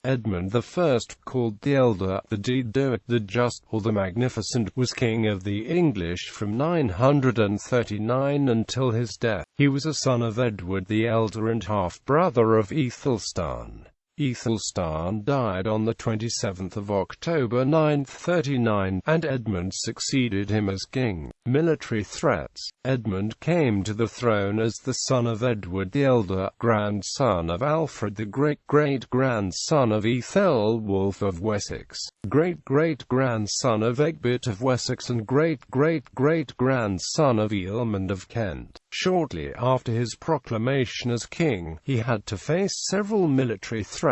Edmund I, called the Elder, the Deed-doer, the Just, or the Magnificent, was king of the English from 939 until his death. He was a son of Edward the Elder and half-brother of Æthelstan. Æthelstan died on the 27th of October 939, and Edmund succeeded him as king. Military threats. Edmund came to the throne as the son of Edward the Elder, grandson of Alfred the Great, great-grandson of Æthelwulf of Wessex, great-great-grandson of Egbert of Wessex, and great-great-great-grandson of Ealhmund of Kent. Shortly after his proclamation as king, he had to face several military threats.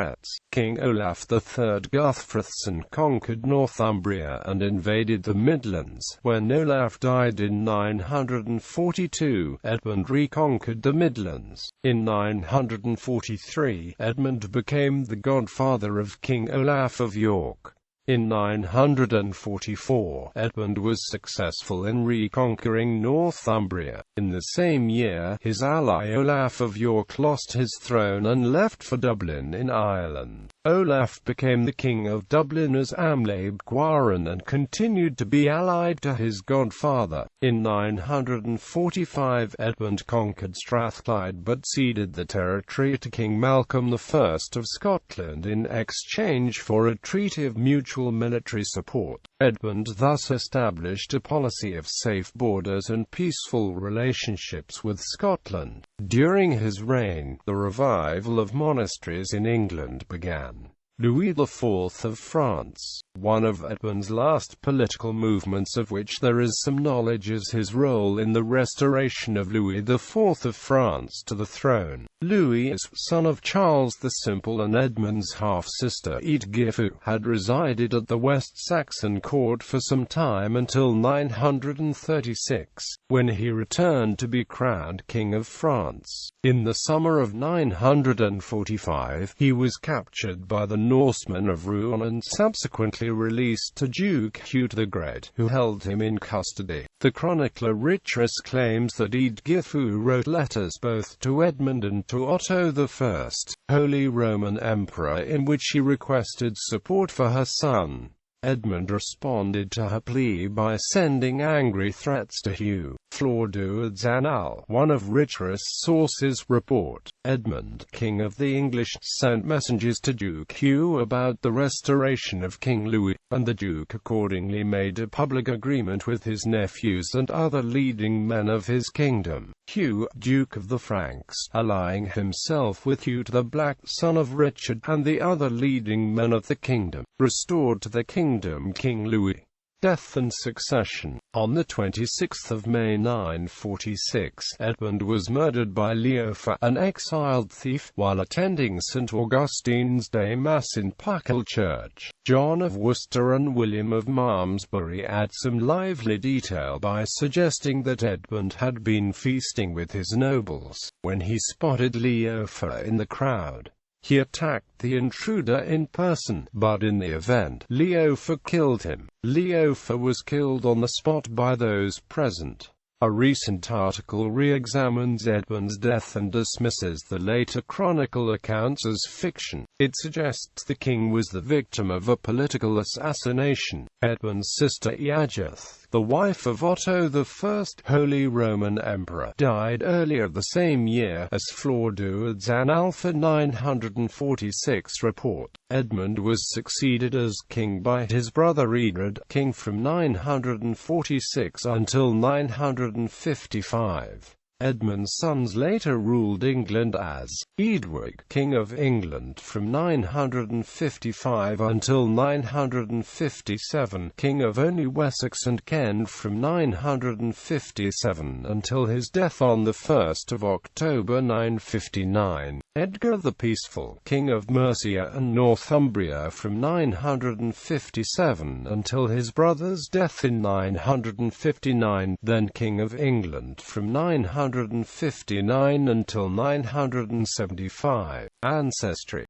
King Olaf III Guthfrithson conquered Northumbria and invaded the Midlands. When Olaf died in 942, Edmund reconquered the Midlands. In 943, Edmund became the godfather of King Olaf of York. In 944, Edmund was successful in reconquering Northumbria. In the same year, his ally Olaf of York lost his throne and left for Dublin in Ireland. Olaf became the king of Dublin as Amlab Gwaran and continued to be allied to his godfather. In 945, Edmund conquered Strathclyde but ceded the territory to King Malcolm I of Scotland in exchange for a treaty of mutual military support. Edmund thus established a policy of safe borders and peaceful relationships with Scotland. During his reign, the revival of monasteries in England began. Louis IV of France. One of Edmund's last political movements of which there is some knowledge is his role in the restoration of Louis IV of France to the throne. Louis, son of Charles the Simple and Edmund's half-sister Eadgifu, had resided at the West Saxon court for some time until 936, when he returned to be crowned King of France. In the summer of 945, he was captured by the Norsemen of Rouen and subsequently released to Duke Hugh the Great, who held him in custody. The chronicler Richrus claims that Eadgifu wrote letters both to Edmund and to Otto I, Holy Roman Emperor, in which she requested support for her son. Edmund responded to her plea by sending angry threats to Hugh. Flor-du-Zanal, one of Richrus' sources, report. Edmund, king of the English, sent messengers to Duke Hugh about the restoration of King Louis, and the Duke accordingly made a public agreement with his nephews and other leading men of his kingdom. Hugh, Duke of the Franks, allying himself with Hugh the Black, son of Richard, and the other leading men of the kingdom, restored to the kingdom King Louis. Death and succession. On the 26th of May 946, Edmund was murdered by Leoffa, an exiled thief, while attending St. Augustine's Day Mass in Puckle Church. John of Worcester and William of Malmesbury add some lively detail by suggesting that Edmund had been feasting with his nobles when he spotted Leoffa in the crowd. He attacked the intruder in person, but in the event, Leoffa killed him. Leoffa was killed on the spot by those present. A recent article re-examines Edmund's death and dismisses the later chronicle accounts as fiction. It suggests the king was the victim of a political assassination. Edmund's sister Eadgyth, the wife of Otto I, Holy Roman Emperor, died earlier the same year, as Flor-du-Zanal 946 report. Edmund was succeeded as king by his brother Edred, king from 946 until 955. Edmund's sons later ruled England as Eadwig, King of England from 955 until 957, King of only Wessex and Kent from 957 until his death on the 1st of October 959. Edgar the Peaceful, King of Mercia and Northumbria from 957 until his brother's death in 959, then King of England from 959 until 975. Ancestry.